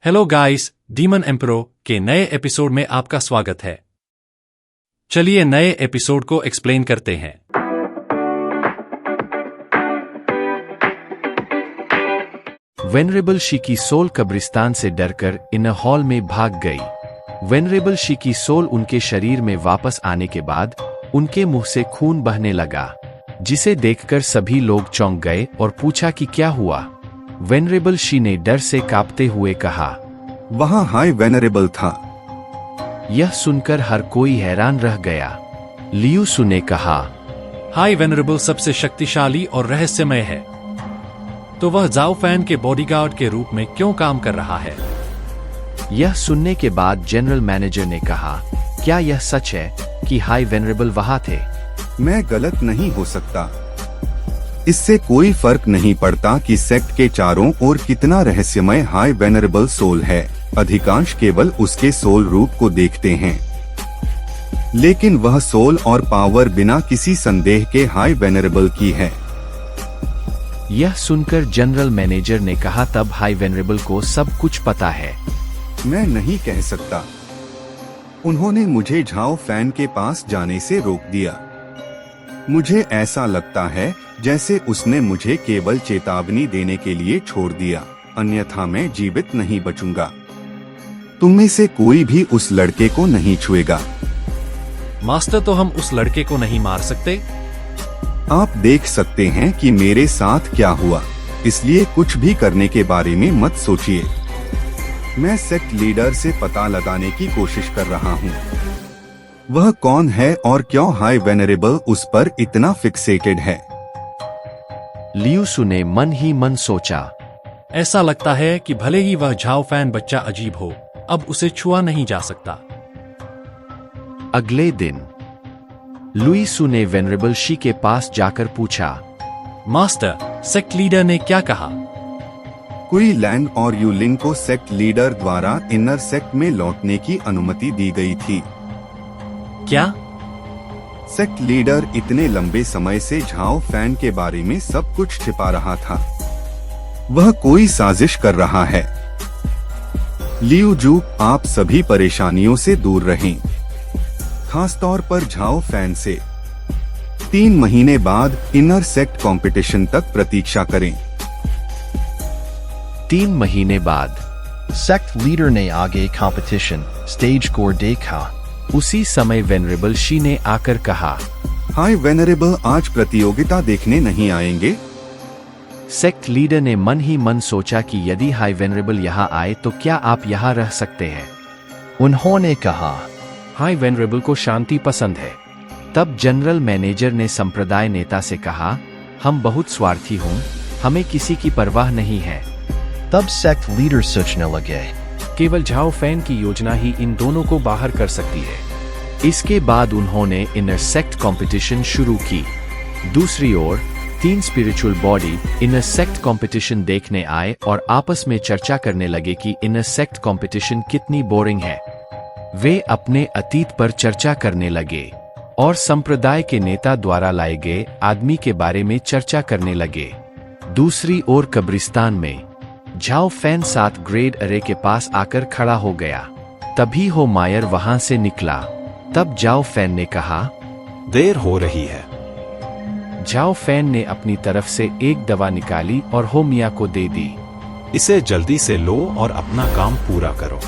Hello guys, demon एम्परो के नए episode में आपका स्वागत है। चलिए नए एपिसोड को एक्सप्लेन करते हैं। वेनरेबल शी की सोल कब्रिस्तान से डरकर इनर हॉल में भाग गई। वेनरेबल शी की सोल उनके शरीर में वापस आने के बाद उनके मुंह से खून बहने लगा, जिसे देखकर सभी लोग चौंक गए और पूछा कि क्या हुआ। वेनरेबल शी ने डर से कांपते हुए कहा, वहाँ हाई वेनरेबल था। यह सुनकर हर कोई हैरान रह गया। लियू सु ने कहा, हाई वेनरेबल सबसे शक्तिशाली और रहस्यमय है, तो वह जाओ फैन के बॉडीगार्ड के रूप में क्यों काम कर रहा है? यह सुनने के बाद जनरल मैनेजर ने कहा, क्या यह सच है कि हाई वेनरेबल वहां थे? मैं गलत नहीं हो सकता। इससे कोई फर्क नहीं पड़ता कि सेक्ट के चारों ओर कितना रहस्यमय हाई वेनरेबल सोल है। अधिकांश केवल उसके सोल रूप को देखते हैं, लेकिन वह सोल और पावर बिना किसी संदेह के हाई वेनरेबल की है। यह सुनकर जनरल मैनेजर ने कहा, तब हाई वेनरेबल को सब कुछ पता है। मैं नहीं कह सकता। उन्होंने मुझे झाओ फैन के पास जाने से रोक दिया। मुझे ऐसा लगता है जैसे उसने मुझे केवल चेतावनी देने के लिए छोड़ दिया, अन्यथा मैं जीवित नहीं बचूंगा। तुम में से कोई भी उस लड़के को नहीं छुएगा। मास्टर, तो हम उस लड़के को नहीं मार सकते? आप देख सकते हैं कि मेरे साथ क्या हुआ, इसलिए कुछ भी करने के बारे में मत सोचिए। मैं सेक्ट लीडर से पता लगाने की कोशिश कर रहा हूँ। वह कौन है और क्यों हाई वेनरेबल उस पर इतना फिक्सेटेड है। लियू सु ने मन ही मन सोचा, ऐसा लगता है कि भले ही वह झाओ फैन बच्चा अजीब हो, अब उसे छुआ नहीं जा सकता। अगले दिन लुई सु ने वेनरेबल शी के पास जाकर पूछा, मास्टर, सेक्ट लीडर ने क्या कहा? कुई लैंग और यूलिंग को सेक्ट लीडर द्वारा इनर सेक्ट में लौटने की अनुमति दी गई थी। क्या? सेक्ट लीडर इतने लंबे समय से झाओ फैन के बारे में सब कुछ छिपा रहा था। वह कोई साजिश कर रहा है। लियू जू, आप सभी परेशानियों से दूर रहें, खासतौर पर झाओ फैन से। 3 महीने बाद इनर सेक्ट कंपटीशन तक प्रतीक्षा करें। 3 महीने बाद सेक्ट लीडर ने आगे कंपटीशन स्टेज को देखा। उसी समय वेनरेबल शी ने आकर कहा, हाय वेनरेबल, आज प्रतियोगिता देखने नहीं आएंगे? सेक्ट लीडर ने मन ही मन सोचा कि यदि हाई वेनरेबल यहाँ आए तो क्या आप यहाँ रह सकते हैं? उन्होंने कहा, हाई वेनरेबल को शांति पसंद है। तब जनरल मैनेजर ने संप्रदाय नेता से कहा, हम बहुत स्वार्थी हूँ, हमें किसी की परवाह नहीं है। तब सेक्ट लीडर सोचने लगे, केवल झाओ फैन की योजना ही इन दोनों को बाहर कर सकती है। इसके बाद उन्होंने इनर सेक्ट कंपटीशन शुरू की। दूसरी ओर 3 spiritual body inner sect competition देखने आए और आपस में चर्चा करने लगे कि इनर सेक्ट कंपटीशन कितनी बोरिंग है। वे अपने अतीत पर चर्चा करने लगे और संप्रदाय के नेता द्वारा लाए गए आदमी के बारे में चर्चा करने लगे। दूसरी ओर कब्रिस्तान में झाओ फैन 7 ग्रेड अरे के पास आकर खड़ा हो गया। तभी हो मायर वहां से निकला। तब झाओ फैन ने कहा, देर हो रही है। झाओ फैन ने अपनी तरफ से एक दवा निकाली और हो मिया को दे दी। इसे जल्दी से लो और अपना काम पूरा करो।